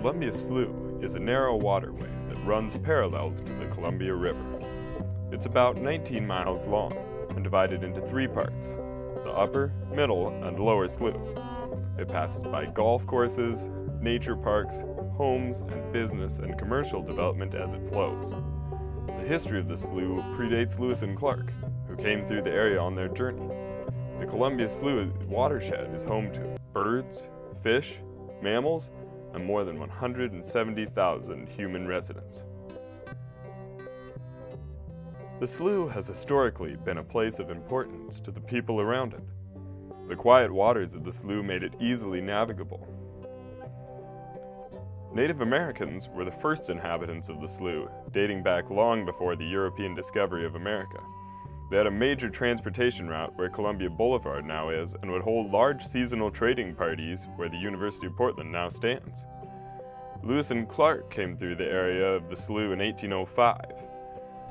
Columbia Slough is a narrow waterway that runs parallel to the Columbia River. It's about 19 miles long and divided into three parts: the upper, middle, and lower slough. It passes by golf courses, nature parks, homes, and business and commercial development as it flows. The history of the slough predates Lewis and Clark, who came through the area on their journey. The Columbia Slough watershed is home to birds, fish, mammals, and more than 170,000 human residents. The slough has historically been a place of importance to the people around it. The quiet waters of the slough made it easily navigable. Native Americans were the first inhabitants of the slough, dating back long before the European discovery of America. They had a major transportation route where Columbia Boulevard now is, and would hold large seasonal trading parties where the University of Portland now stands. Lewis and Clark came through the area of the slough in 1805.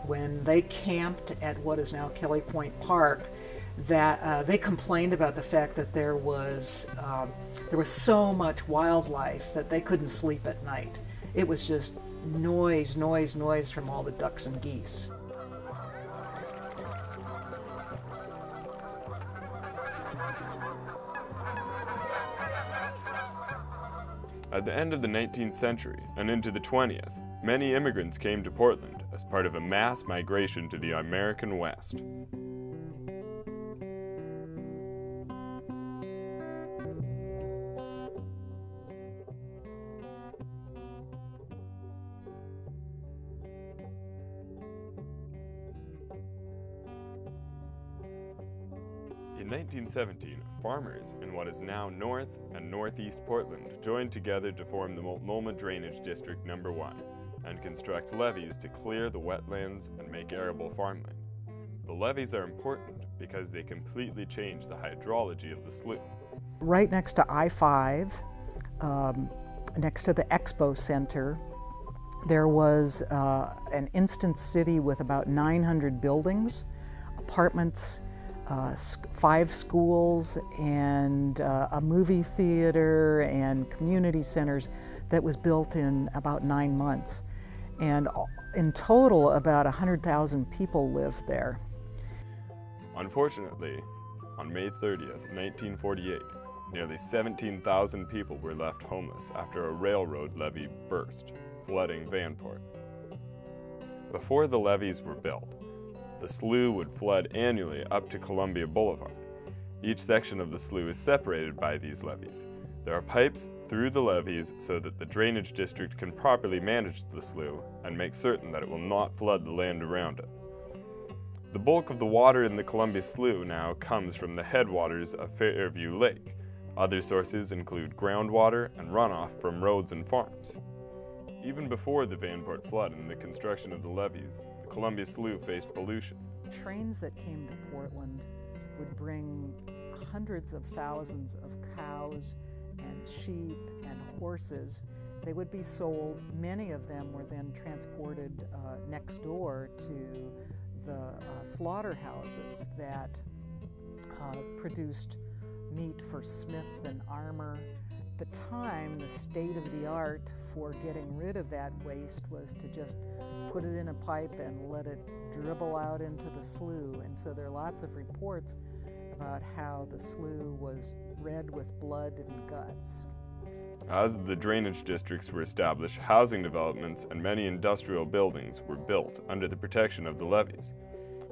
When they camped at what is now Kelly Point Park, they complained about the fact that there was so much wildlife that they couldn't sleep at night. It was just noise, noise, noise from all the ducks and geese. At the end of the 19th century and into the 20th, many immigrants came to Portland as part of a mass migration to the American West. In 1917, farmers in what is now North and Northeast Portland joined together to form the Multnomah Drainage District No. 1 and construct levees to clear the wetlands and make arable farmland. The levees are important because they completely change the hydrology of the slough. Right next to I-5, next to the Expo Center, there was an instant city with about 900 buildings, apartments, 5 schools, and a movie theater and community centers that was built in about 9 months. And in total, about 100,000 people lived there. Unfortunately, on May 30th, 1948, nearly 17,000 people were left homeless after a railroad levee burst, flooding Vanport. Before the levees were built, the slough would flood annually up to Columbia Boulevard. Each section of the slough is separated by these levees. There are pipes through the levees so that the drainage district can properly manage the slough and make certain that it will not flood the land around it. The bulk of the water in the Columbia Slough now comes from the headwaters of Fairview Lake. Other sources include groundwater and runoff from roads and farms. Even before the Vanport flood and the construction of the levees, the Columbia Slough faced pollution. Trains that came to Portland would bring hundreds of thousands of cows and sheep and horses. They would be sold. Many of them were then transported next door to the slaughterhouses that produced meat for Smith and Armour. At the time, the state of the art for getting rid of that waste was to just put it in a pipe and let it dribble out into the slough. And so there are lots of reports about how the slough was red with blood and guts. As the drainage districts were established, housing developments and many industrial buildings were built under the protection of the levees.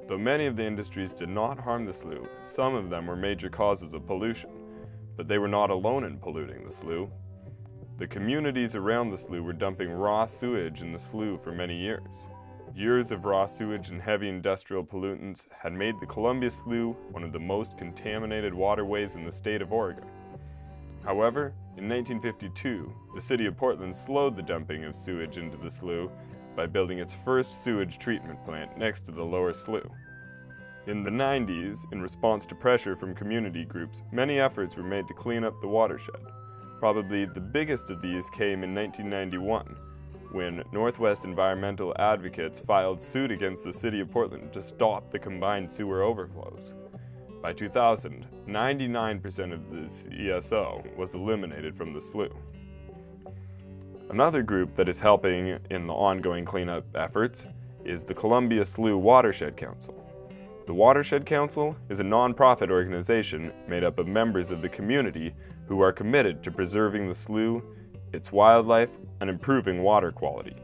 Though many of the industries did not harm the slough, some of them were major causes of pollution. But they were not alone in polluting the slough. The communities around the slough were dumping raw sewage in the slough for many years. Years of raw sewage and heavy industrial pollutants had made the Columbia Slough one of the most contaminated waterways in the state of Oregon. However, in 1952, the city of Portland slowed the dumping of sewage into the slough by building its first sewage treatment plant next to the lower slough. In the 90s, in response to pressure from community groups, many efforts were made to clean up the watershed. Probably the biggest of these came in 1991, when Northwest environmental advocates filed suit against the city of Portland to stop the combined sewer overflows. By 2000, 99% of the ESO was eliminated from the slough. Another group that is helping in the ongoing cleanup efforts is the Columbia Slough Watershed Council. The Watershed Council is a non-profit organization made up of members of the community who are committed to preserving the slough, its wildlife, and improving water quality.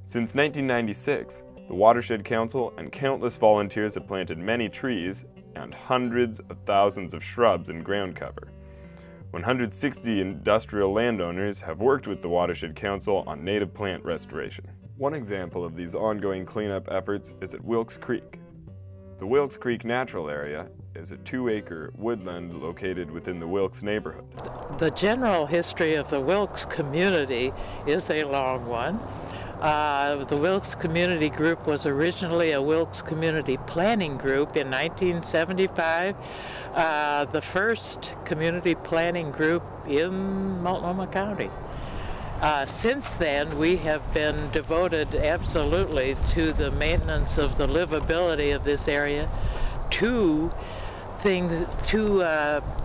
Since 1996, the Watershed Council and countless volunteers have planted many trees and hundreds of thousands of shrubs and ground cover. 160 industrial landowners have worked with the Watershed Council on native plant restoration. One example of these ongoing cleanup efforts is at Wilkes Creek. The Wilkes Creek Natural Area is a 2-acre woodland located within the Wilkes neighborhood. The general history of the Wilkes community is a long one. The Wilkes Community Group was originally a Wilkes Community Planning Group in 1975, the first community planning group in Multnomah County. Since then, we have been devoted absolutely to the maintenance of the livability of this area, two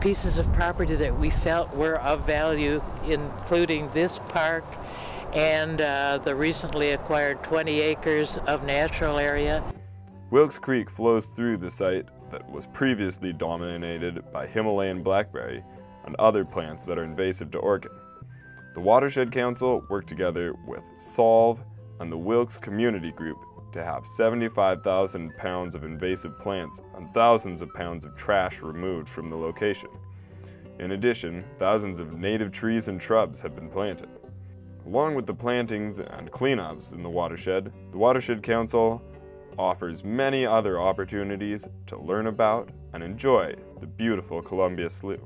pieces of property that we felt were of value, including this park and the recently acquired 20 acres of natural area. Wilkes Creek flows through the site that was previously dominated by Himalayan blackberry and other plants that are invasive to Oregon. The Watershed Council worked together with Solve and the Wilkes Community Group to have 75,000 pounds of invasive plants and thousands of pounds of trash removed from the location. In addition, thousands of native trees and shrubs have been planted. Along with the plantings and cleanups in the Watershed Council offers many other opportunities to learn about and enjoy the beautiful Columbia Slough.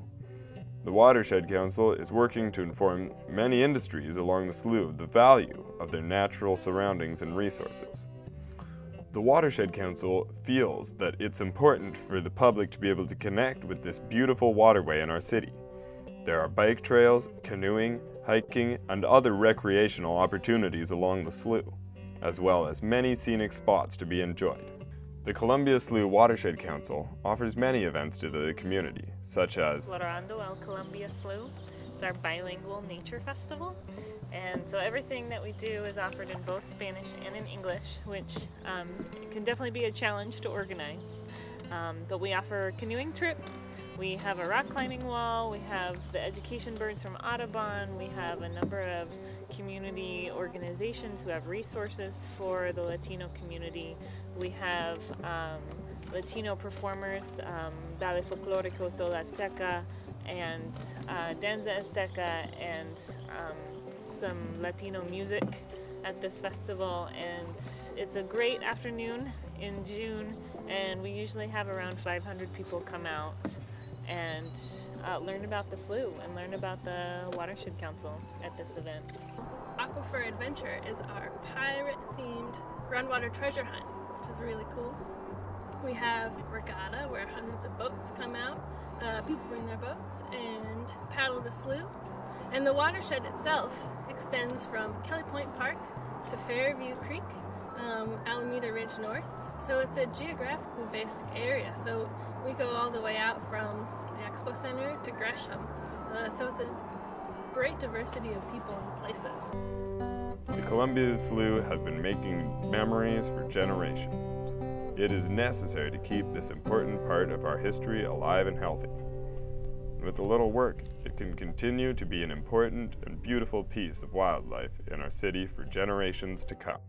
The Watershed Council is working to inform many industries along the slough of the value of their natural surroundings and resources. The Watershed Council feels that it's important for the public to be able to connect with this beautiful waterway in our city. There are bike trails, canoeing, hiking, and other recreational opportunities along the slough, as well as many scenic spots to be enjoyed. The Columbia Slough Watershed Council offers many events to the community, such as Explorando el Columbia Slough. It's our bilingual nature festival, and so everything that we do is offered in both Spanish and in English, which can definitely be a challenge to organize. But we offer canoeing trips, we have a rock climbing wall, we have the education birds from Audubon, we have a number of community organizations who have resources for the Latino community. We have Latino performers, Ballet Folklorico Sol Azteca and Danza Azteca, and some Latino music at this festival. And it's a great afternoon in June, and we usually have around 500 people come out and learn about the slough and learn about the Watershed Council at this event. Aquifer Adventure is our pirate-themed groundwater treasure hunt, which is really cool. We have regatta, where hundreds of boats come out. People bring their boats and paddle the slough. And the watershed itself extends from Kelly Point Park to Fairview Creek, Alameda Ridge North. So it's a geographically based area. So we go all the way out from the Expo Center to Gresham. So it's a great diversity of people and places. The Columbia Slough has been making memories for generations. It is necessary to keep this important part of our history alive and healthy. With a little work, it can continue to be an important and beautiful piece of wildlife in our city for generations to come.